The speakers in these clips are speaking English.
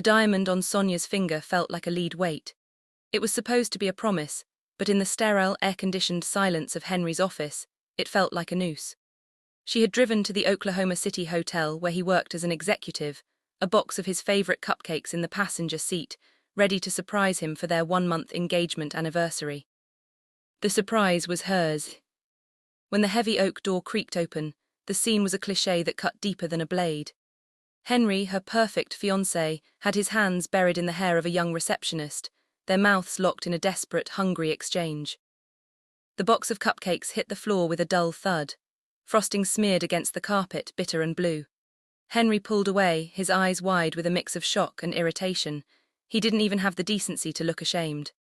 The diamond on Sonia's finger felt like a lead weight. It was supposed to be a promise, but in the sterile, air-conditioned silence of Henry's office, it felt like a noose. She had driven to the Oklahoma City hotel where he worked as an executive, a box of his favorite cupcakes in the passenger seat, ready to surprise him for their 1-month engagement anniversary. The surprise was hers. When the heavy oak door creaked open, the scene was a cliché that cut deeper than a blade. Henry, her perfect fiancé, had his hands buried in the hair of a young receptionist, their mouths locked in a desperate, hungry exchange. The box of cupcakes hit the floor with a dull thud. Frosting smeared against the carpet, bitter and blue. Henry pulled away, his eyes wide with a mix of shock and irritation. He didn't even have the decency to look ashamed.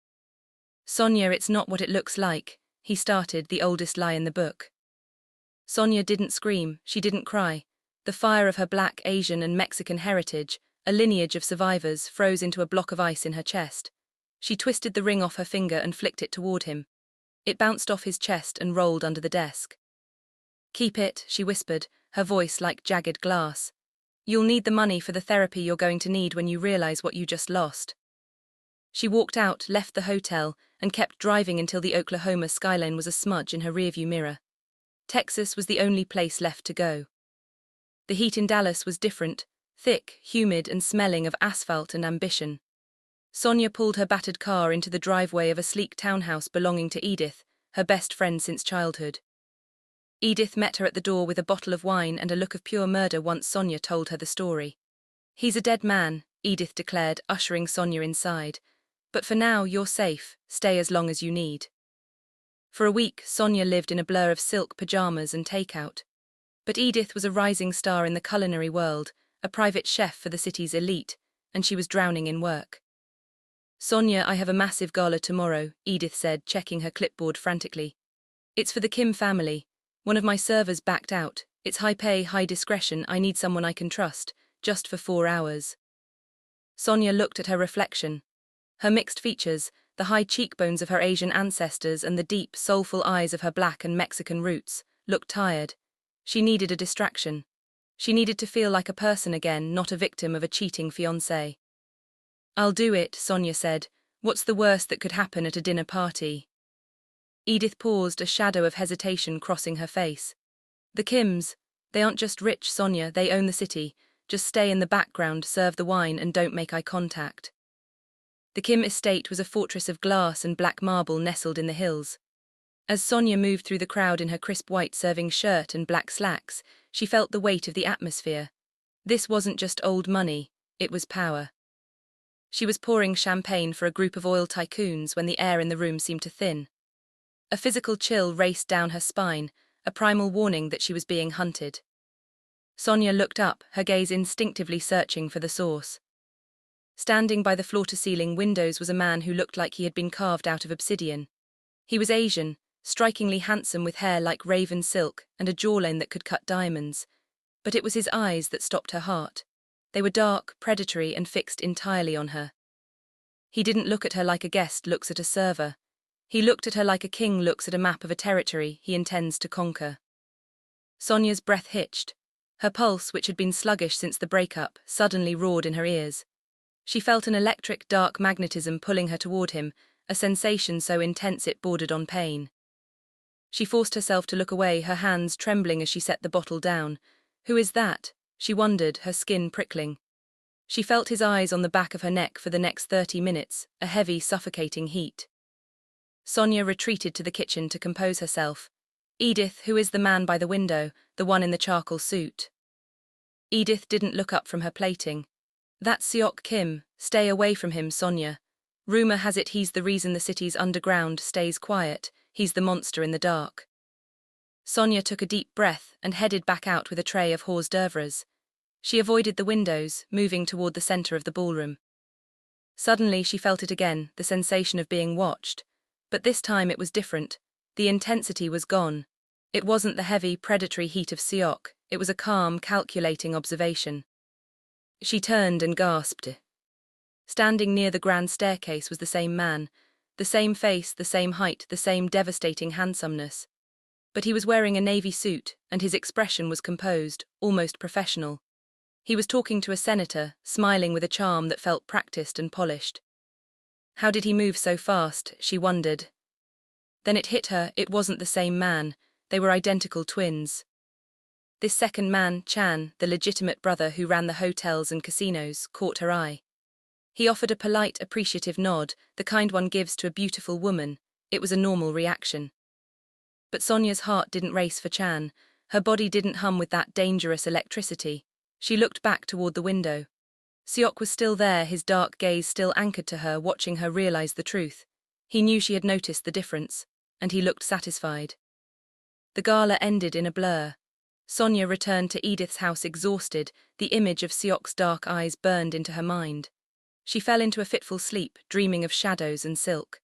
"Sonia, it's not what it looks like," he started, the oldest lie in the book. Sonia didn't scream, she didn't cry. The fire of her Black, Asian and Mexican heritage, a lineage of survivors, froze into a block of ice in her chest. She twisted the ring off her finger and flicked it toward him. It bounced off his chest and rolled under the desk. "Keep it," she whispered, her voice like jagged glass. "You'll need the money for the therapy you're going to need when you realize what you just lost." She walked out, left the hotel, and kept driving until the Oklahoma skyline was a smudge in her rearview mirror. Texas was the only place left to go. The heat in Dallas was different, thick, humid, and smelling of asphalt and ambition. Sonia pulled her battered car into the driveway of a sleek townhouse belonging to Edith, her best friend since childhood. Edith met her at the door with a bottle of wine and a look of pure murder once Sonia told her the story. "He's a dead man," Edith declared, ushering Sonia inside. "But for now, you're safe. Stay as long as you need." For a week, Sonia lived in a blur of silk pajamas and takeout. But Edith was a rising star in the culinary world, a private chef for the city's elite, and she was drowning in work. "Sonia, I have a massive gala tomorrow," Edith said, checking her clipboard frantically. "It's for the Kim family. One of my servers backed out. It's high pay, high discretion. I need someone I can trust, just for 4 hours." Sonia looked at her reflection. Her mixed features, the high cheekbones of her Asian ancestors and the deep, soulful eyes of her Black and Mexican roots, looked tired. She needed a distraction. She needed to feel like a person again, not a victim of a cheating fiancé. "I'll do it," Sonia said. "What's the worst that could happen at a dinner party?" Edith paused, a shadow of hesitation crossing her face. "The Kims, they aren't just rich, Sonia, they own the city. Just stay in the background, serve the wine, and don't make eye contact." The Kim estate was a fortress of glass and black marble nestled in the hills. As Sonia moved through the crowd in her crisp white serving shirt and black slacks, she felt the weight of the atmosphere. This wasn't just old money, it was power. She was pouring champagne for a group of oil tycoons when the air in the room seemed to thin. A physical chill raced down her spine, a primal warning that she was being hunted. Sonia looked up, her gaze instinctively searching for the source. Standing by the floor-to-ceiling windows was a man who looked like he had been carved out of obsidian. He was Asian, strikingly handsome with hair like raven silk and a jawline that could cut diamonds. But it was his eyes that stopped her heart. They were dark, predatory, and fixed entirely on her. He didn't look at her like a guest looks at a server. He looked at her like a king looks at a map of a territory he intends to conquer. Sonia's breath hitched. Her pulse, which had been sluggish since the breakup, suddenly roared in her ears. She felt an electric, dark magnetism pulling her toward him, a sensation so intense it bordered on pain. She forced herself to look away, her hands trembling as she set the bottle down. "Who is that?" she wondered, her skin prickling. She felt his eyes on the back of her neck for the next 30 minutes, a heavy, suffocating heat. Sonia retreated to the kitchen to compose herself. "Edith, who is the man by the window, the one in the charcoal suit?" Edith didn't look up from her plating. "That's Seok Kim. Stay away from him, Sonia. Rumor has it he's the reason the city's underground stays quiet. He's the monster in the dark." Sonia took a deep breath and headed back out with a tray of hors d'oeuvres. She avoided the windows, moving toward the center of the ballroom. Suddenly she felt it again, the sensation of being watched. But this time it was different. The intensity was gone. It wasn't the heavy, predatory heat of Seok. It was a calm, calculating observation. She turned and gasped. Standing near the grand staircase was the same man. The same face, the same height, the same devastating handsomeness. But he was wearing a navy suit, and his expression was composed, almost professional. He was talking to a senator, smiling with a charm that felt practiced and polished. How did he move so fast, she wondered. Then it hit her, it wasn't the same man, they were identical twins. This second man, Chan, the legitimate brother who ran the hotels and casinos, caught her eye. He offered a polite, appreciative nod, the kind one gives to a beautiful woman. It was a normal reaction. But Sonia's heart didn't race for Chan. Her body didn't hum with that dangerous electricity. She looked back toward the window. Seok was still there, his dark gaze still anchored to her, watching her realize the truth. He knew she had noticed the difference, and he looked satisfied. The gala ended in a blur. Sonia returned to Edith's house exhausted, the image of Seok's dark eyes burned into her mind. She fell into a fitful sleep, dreaming of shadows and silk.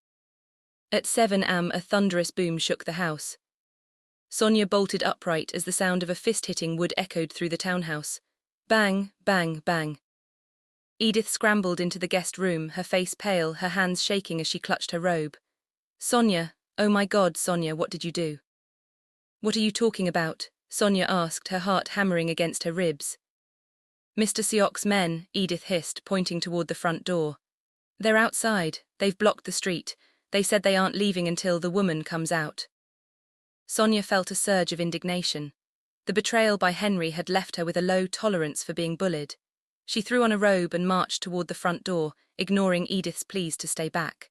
At 7 a.m. a thunderous boom shook the house. Sonia bolted upright as the sound of a fist hitting wood echoed through the townhouse. Bang, bang, bang. Edith scrambled into the guest room, her face pale, her hands shaking as she clutched her robe. Sonia, oh my God, Sonia, what did you do? What are you talking about? Sonia asked, her heart hammering against her ribs. Mr. Seok's men, Edith hissed, pointing toward the front door. They're outside, they've blocked the street. They said they aren't leaving until the woman comes out. Sonia felt a surge of indignation. The betrayal by Henry had left her with a low tolerance for being bullied. She threw on a robe and marched toward the front door, ignoring Edith's pleas to stay back.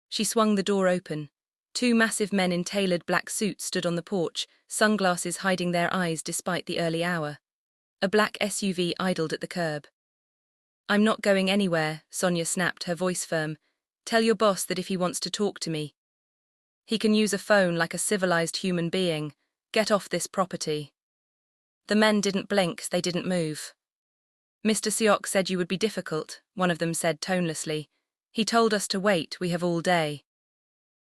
She swung the door open. Two massive men in tailored black suits stood on the porch, sunglasses hiding their eyes despite the early hour. A black SUV idled at the curb. I'm not going anywhere, Sonia snapped, her voice firm. Tell your boss that if he wants to talk to me, he can use a phone like a civilized human being. Get off this property. The men didn't blink, they didn't move. Mr. Seok said you would be difficult, one of them said tonelessly. He told us to wait, we have all day.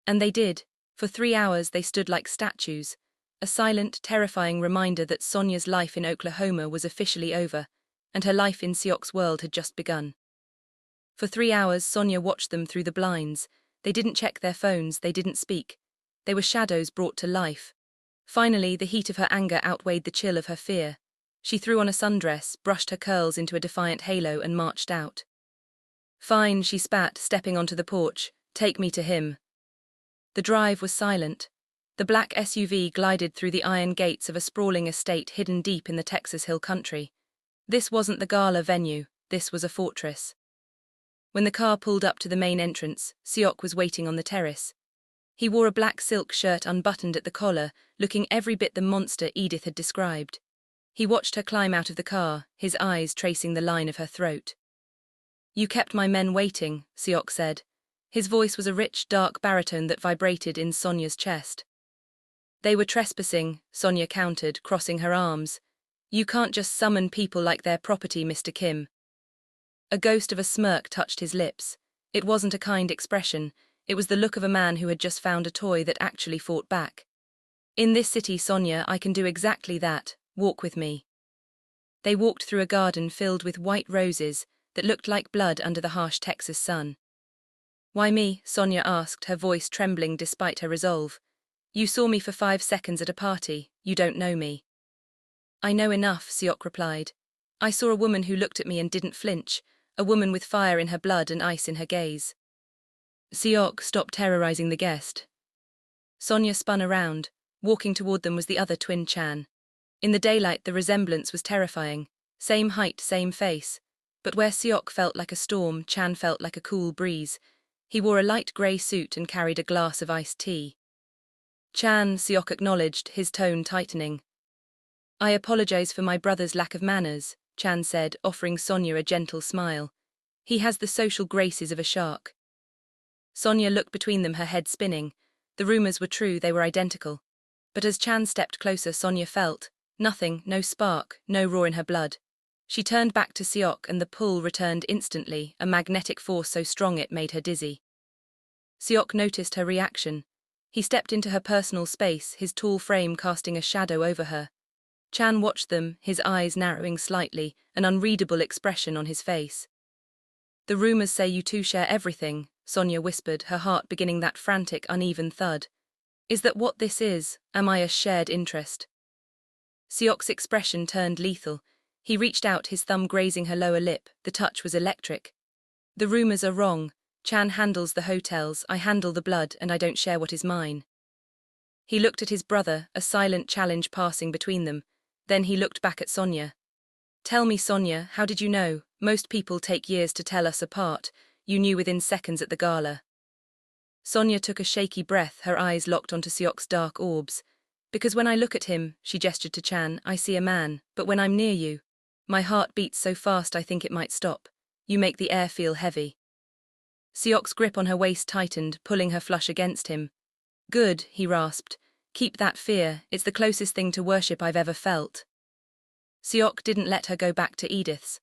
And they did. For 3 hours they stood like statues, a silent, terrifying reminder that Sonia's life in Oklahoma was officially over, and her life in Seok's world had just begun. For 3 hours Sonia watched them through the blinds. They didn't check their phones, they didn't speak. They were shadows brought to life. Finally, the heat of her anger outweighed the chill of her fear. She threw on a sundress, brushed her curls into a defiant halo and marched out. Fine, she spat, stepping onto the porch. Take me to him. The drive was silent. The black SUV glided through the iron gates of a sprawling estate hidden deep in the Texas Hill Country. This wasn't the gala venue, this was a fortress. When the car pulled up to the main entrance, Seok was waiting on the terrace. He wore a black silk shirt unbuttoned at the collar, looking every bit the monster Edith had described. He watched her climb out of the car, his eyes tracing the line of her throat. You kept my men waiting, Seok said. His voice was a rich, dark baritone that vibrated in Sonia's chest. They were trespassing, Sonia countered, crossing her arms. You can't just summon people like their property, Mr. Kim. A ghost of a smirk touched his lips. It wasn't a kind expression, it was the look of a man who had just found a toy that actually fought back. In this city, Sonia, I can do exactly that. Walk with me. They walked through a garden filled with white roses that looked like blood under the harsh Texas sun. Why me? Sonia asked, her voice trembling despite her resolve. You saw me for 5 seconds at a party, you don't know me. I know enough, Seok replied. I saw a woman who looked at me and didn't flinch, a woman with fire in her blood and ice in her gaze. Seok, stop terrorizing the guest. Sonia spun around. Walking toward them was the other twin Chan. In the daylight the resemblance was terrifying. Same height, same face. But where Seok felt like a storm, Chan felt like a cool breeze. He wore a light grey suit and carried a glass of iced tea. Chan, Seok acknowledged, his tone tightening. I apologize for my brother's lack of manners, Chan said, offering Sonia a gentle smile. He has the social graces of a shark. Sonia looked between them, her head spinning. The rumors were true, they were identical. But as Chan stepped closer, Sonia felt nothing, no spark, no roar in her blood. She turned back to Seok and the pull returned instantly, a magnetic force so strong it made her dizzy. Seok noticed her reaction. He stepped into her personal space, his tall frame casting a shadow over her. Chan watched them, his eyes narrowing slightly, an unreadable expression on his face. The rumors say you two share everything, Sonia whispered, her heart beginning that frantic, uneven thud. Is that what this is? Am I a shared interest? Seok's expression turned lethal. He reached out, his thumb grazing her lower lip. The touch was electric. The rumors are wrong. Chan handles the hotels, I handle the blood, and I don't share what is mine. He looked at his brother, a silent challenge passing between them. Then he looked back at Sonia. Tell me, Sonia, how did you know? Most people take years to tell us apart. You knew within seconds at the gala. Sonia took a shaky breath, her eyes locked onto Seok's dark orbs. Because when I look at him, she gestured to Chan, I see a man, but when I'm near you, my heart beats so fast I think it might stop. You make the air feel heavy. Seok's grip on her waist tightened, pulling her flush against him. Good, he rasped. Keep that fear, it's the closest thing to worship I've ever felt. Seok didn't let her go back to Edith's.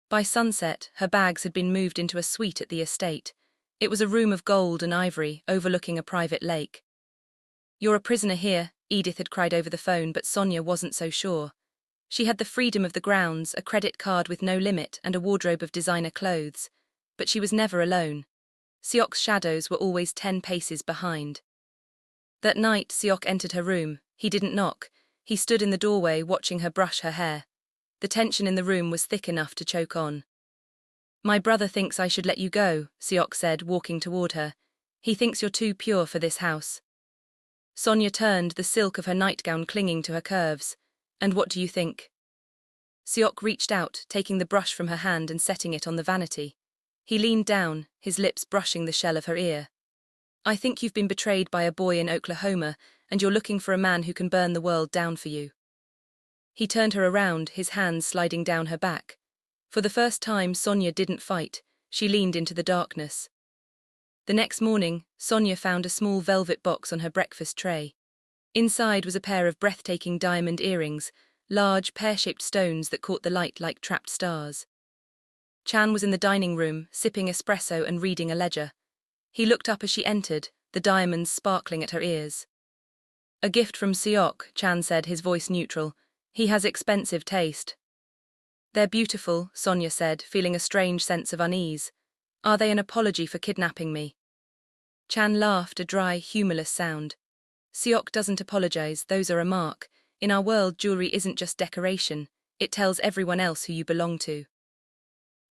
By sunset, her bags had been moved into a suite at the estate. It was a room of gold and ivory, overlooking a private lake. You're a prisoner here, Edith had cried over the phone, but Sonia wasn't so sure. She had the freedom of the grounds, a credit card with no limit, and a wardrobe of designer clothes. But she was never alone. Seok's shadows were always 10 paces behind. That night, Seok entered her room. He didn't knock. He stood in the doorway, watching her brush her hair. The tension in the room was thick enough to choke on. My brother thinks I should let you go, Seok said, walking toward her. He thinks you're too pure for this house. Sonia turned, the silk of her nightgown clinging to her curves. And what do you think? Seok reached out, taking the brush from her hand and setting it on the vanity. He leaned down, his lips brushing the shell of her ear. I think you've been betrayed by a boy in Oklahoma, and you're looking for a man who can burn the world down for you. He turned her around, his hands sliding down her back. For the first time, Sonia didn't fight. She leaned into the darkness. The next morning, Sonia found a small velvet box on her breakfast tray. Inside was a pair of breathtaking diamond earrings, large, pear-shaped stones that caught the light like trapped stars. Chan was in the dining room, sipping espresso and reading a ledger. He looked up as she entered, the diamonds sparkling at her ears. A gift from Seok, Chan said, his voice neutral. He has expensive taste. They're beautiful, Sonia said, feeling a strange sense of unease. Are they an apology for kidnapping me? Chan laughed, a dry, humorless sound. Seok doesn't apologize, those are a mark. In our world, jewelry isn't just decoration. It tells everyone else who you belong to.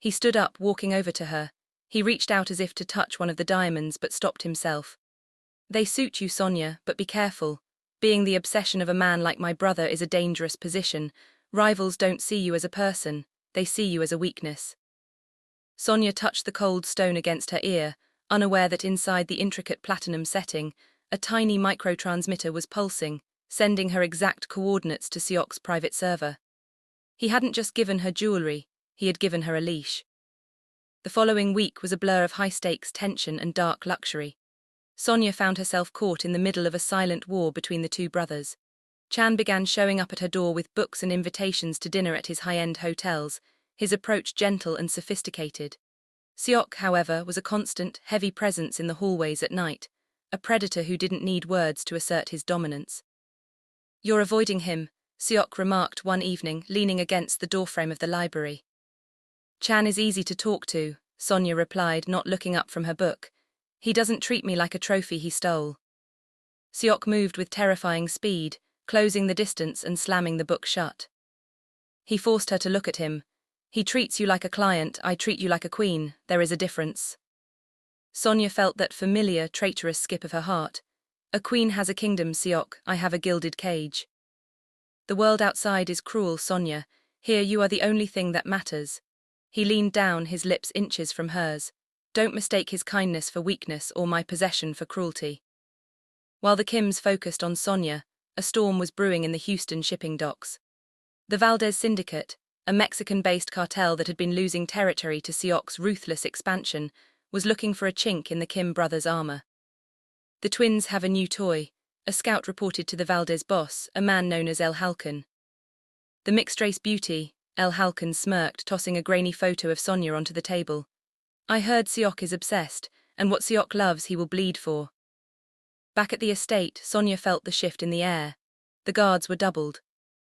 He stood up, walking over to her. He reached out as if to touch one of the diamonds, but stopped himself. They suit you, Sonia, but be careful. Being the obsession of a man like my brother is a dangerous position. Rivals don't see you as a person, they see you as a weakness. Sonia touched the cold stone against her ear, unaware that inside the intricate platinum setting, a tiny microtransmitter was pulsing, sending her exact coordinates to Seok's private server. He hadn't just given her jewelry, he had given her a leash. The following week was a blur of high-stakes tension and dark luxury. Sonia found herself caught in the middle of a silent war between the two brothers. Chan began showing up at her door with books and invitations to dinner at his high-end hotels, his approach gentle and sophisticated. Seok, however, was a constant, heavy presence in the hallways at night, a predator who didn't need words to assert his dominance. You're avoiding him, Seok remarked one evening, leaning against the doorframe of the library. Chan is easy to talk to, Sonia replied, not looking up from her book. He doesn't treat me like a trophy he stole. Seok moved with terrifying speed, closing the distance and slamming the book shut. He forced her to look at him. He treats you like a client, I treat you like a queen, there is a difference. Sonia felt that familiar, traitorous skip of her heart. A queen has a kingdom, Seok, I have a gilded cage. The world outside is cruel, Sonia. Here you are the only thing that matters. He leaned down, his lips inches from hers. Don't mistake his kindness for weakness or my possession for cruelty. While the Kims focused on Sonia, a storm was brewing in the Houston shipping docks. The Valdez Syndicate, a Mexican-based cartel that had been losing territory to Seok's ruthless expansion, was looking for a chink in the Kim brothers' armor. The twins have a new toy, a scout reported to the Valdez boss, a man known as El Halcon. The mixed-race beauty, El Halcon smirked, tossing a grainy photo of Sonia onto the table. I heard Seok is obsessed, and what Seok loves he will bleed for. Back at the estate, Sonia felt the shift in the air. The guards were doubled.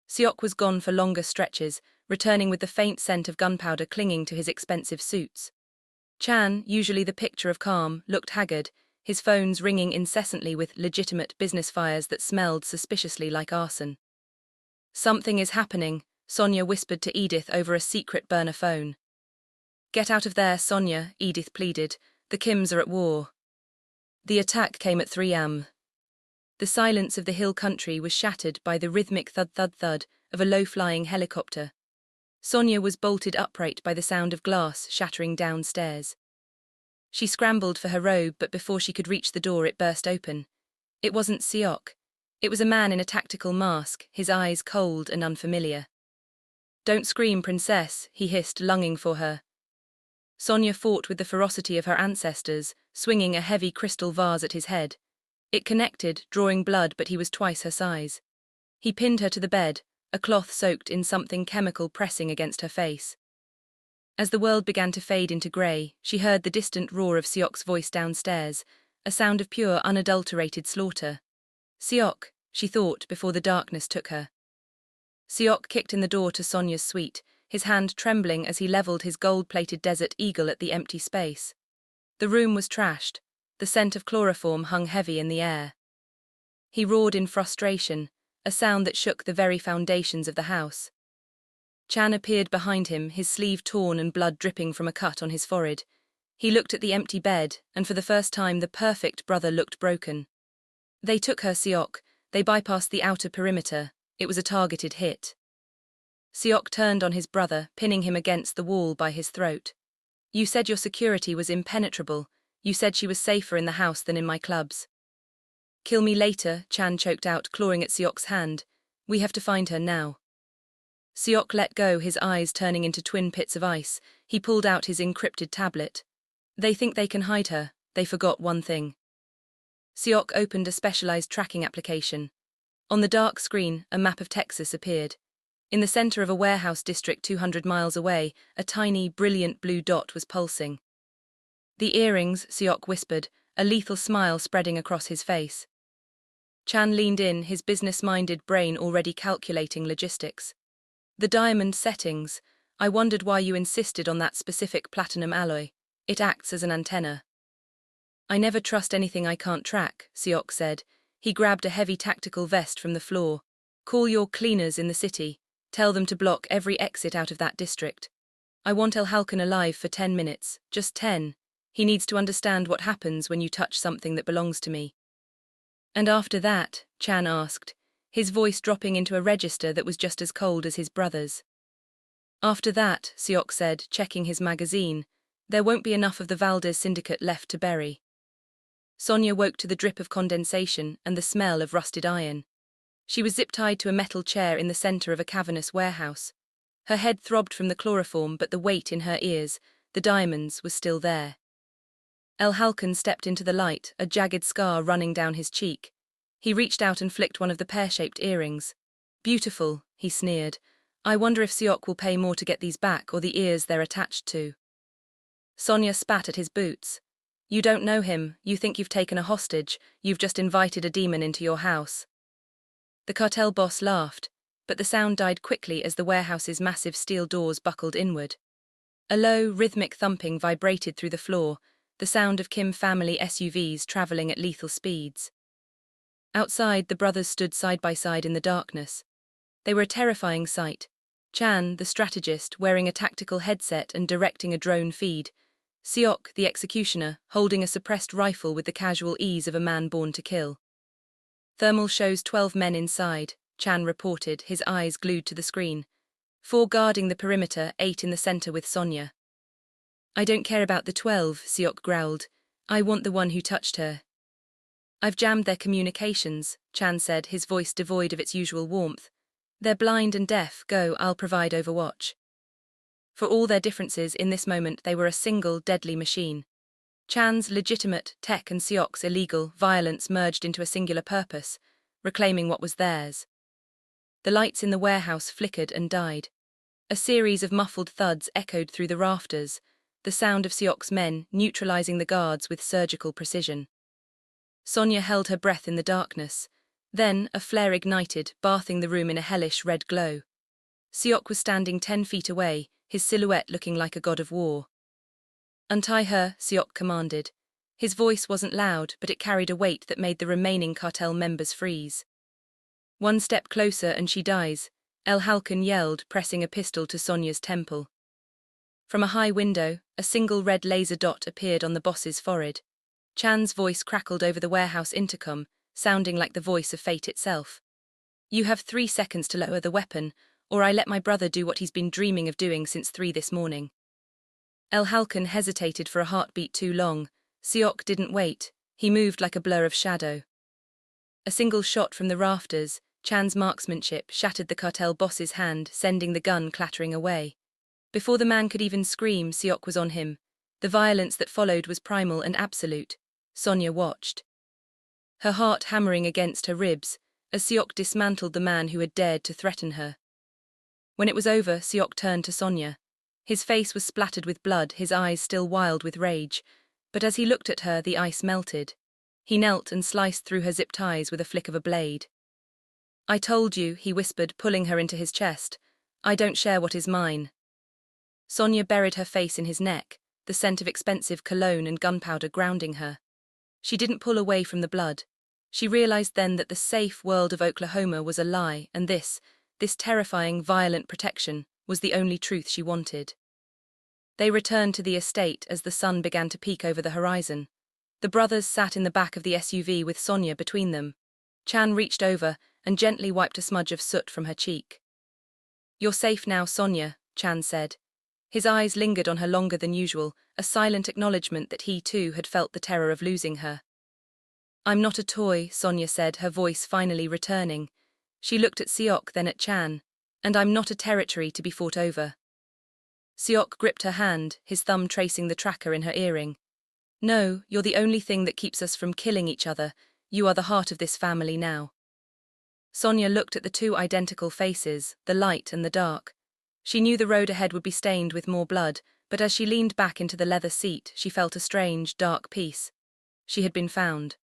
Seok was gone for longer stretches, returning with the faint scent of gunpowder clinging to his expensive suits. Chan, usually the picture of calm, looked haggard, his phones ringing incessantly with legitimate business fires that smelled suspiciously like arson. Something is happening, Sonia whispered to Edith over a secret burner phone. Get out of there, Sonia, Edith pleaded. The Kims are at war. The attack came at 3 am. The silence of the hill country was shattered by the rhythmic thud-thud-thud of a low-flying helicopter. Sonia was bolted upright by the sound of glass shattering downstairs. She scrambled for her robe, but before she could reach the door it burst open. It wasn't Seok. It was a man in a tactical mask, his eyes cold and unfamiliar. Don't scream, princess, he hissed, longing for her. Sonia fought with the ferocity of her ancestors, swinging a heavy crystal vase at his head. It connected, drawing blood, but he was twice her size. He pinned her to the bed, a cloth soaked in something chemical pressing against her face. As the world began to fade into grey, she heard the distant roar of Seok's voice downstairs, a sound of pure, unadulterated slaughter. Seok, she thought before the darkness took her. Seok kicked in the door to Sonia's suite, his hand trembling as he levelled his gold-plated desert eagle at the empty space. The room was trashed. The scent of chloroform hung heavy in the air. He roared in frustration, a sound that shook the very foundations of the house. Chan appeared behind him, his sleeve torn and blood dripping from a cut on his forehead. He looked at the empty bed, and for the first time the perfect brother looked broken. They took her, Seok. They bypassed the outer perimeter. It was a targeted hit. Seok turned on his brother, pinning him against the wall by his throat. You said your security was impenetrable. You said she was safer in the house than in my clubs. Kill me later, Chan choked out, clawing at Seok's hand. We have to find her now. Seok let go, his eyes turning into twin pits of ice. He pulled out his encrypted tablet. They think they can hide her. They forgot one thing. Seok opened a specialized tracking application. On the dark screen, a map of Texas appeared. In the center of a warehouse district 200 miles away, a tiny, brilliant blue dot was pulsing. The earrings, Seok whispered, a lethal smile spreading across his face. Chan leaned in, his business-minded brain already calculating logistics. The diamond settings. I wondered why you insisted on that specific platinum alloy. It acts as an antenna. I never trust anything I can't track, Seok said. He grabbed a heavy tactical vest from the floor. Call your cleaners in the city. Tell them to block every exit out of that district. I want El Halkan alive for 10 minutes, just 10. He needs to understand what happens when you touch something that belongs to me. And after that, Chan asked, his voice dropping into a register that was just as cold as his brother's. After that, Seok said, checking his magazine, there won't be enough of the Valdez syndicate left to bury. Sonia woke to the drip of condensation and the smell of rusted iron. She was zip-tied to a metal chair in the center of a cavernous warehouse. Her head throbbed from the chloroform, but the weight in her ears, the diamonds, was still there. El Halkan stepped into the light, a jagged scar running down his cheek. He reached out and flicked one of the pear-shaped earrings. Beautiful, he sneered. I wonder if Seok will pay more to get these back or the ears they're attached to. Sonia spat at his boots. You don't know him, you think you've taken a hostage, you've just invited a demon into your house. The cartel boss laughed, but the sound died quickly as the warehouse's massive steel doors buckled inward. A low, rhythmic thumping vibrated through the floor, the sound of Kim family SUVs traveling at lethal speeds. Outside, the brothers stood side by side in the darkness. They were a terrifying sight. Chan, the strategist, wearing a tactical headset and directing a drone feed. Seok, the executioner, holding a suppressed rifle with the casual ease of a man born to kill. Thermal shows 12 men inside, Chan reported, his eyes glued to the screen. 4 guarding the perimeter, 8 in the center with Sonia. I don't care about the 12, Seok growled. I want the one who touched her. I've jammed their communications, Chan said, his voice devoid of its usual warmth. They're blind and deaf, go, I'll provide overwatch. For all their differences, in this moment they were a single, deadly machine. Chan's legitimate, tech and Seok's illegal, violence merged into a singular purpose, reclaiming what was theirs. The lights in the warehouse flickered and died. A series of muffled thuds echoed through the rafters, the sound of Seok's men neutralizing the guards with surgical precision. Sonia held her breath in the darkness. Then a flare ignited, bathing the room in a hellish red glow. Seok was standing 10 feet away, his silhouette looking like a god of war. Untie her, Seok commanded. His voice wasn't loud, but it carried a weight that made the remaining cartel members freeze. 1 step closer and she dies, El Halkan yelled, pressing a pistol to Sonia's temple. From a high window, a single red laser dot appeared on the boss's forehead. Chan's voice crackled over the warehouse intercom, sounding like the voice of fate itself. You have 3 seconds to lower the weapon, or I let my brother do what he's been dreaming of doing since 3 this morning. El Halkan hesitated for a heartbeat too long. Seok didn't wait. He moved like a blur of shadow. A single shot from the rafters, Chan's marksmanship, shattered the cartel boss's hand, sending the gun clattering away. Before the man could even scream, Seok was on him. The violence that followed was primal and absolute. Sonia watched, her heart hammering against her ribs, as Seok dismantled the man who had dared to threaten her. When it was over, Seok turned to Sonia. His face was splattered with blood, his eyes still wild with rage. But as he looked at her, the ice melted. He knelt and sliced through her zip ties with a flick of a blade. I told you, he whispered, pulling her into his chest. I don't share what is mine. Sonia buried her face in his neck, the scent of expensive cologne and gunpowder grounding her. She didn't pull away from the blood. She realized then that the safe world of Oklahoma was a lie, and this terrifying, violent protection was the only truth she wanted. They returned to the estate as the sun began to peek over the horizon. The brothers sat in the back of the SUV with Sonia between them. Chan reached over and gently wiped a smudge of soot from her cheek. You're safe now, Sonia, Chan said. His eyes lingered on her longer than usual, a silent acknowledgement that he too had felt the terror of losing her. I'm not a toy, Sonia said, her voice finally returning. She looked at Seok, then at Chan. And I'm not a territory to be fought over. Seok gripped her hand, his thumb tracing the tracker in her earring. No, you're the only thing that keeps us from killing each other. You are the heart of this family now. Sonia looked at the 2 identical faces, the light and the dark. She knew the road ahead would be stained with more blood, but as she leaned back into the leather seat, she felt a strange, dark peace. She had been found.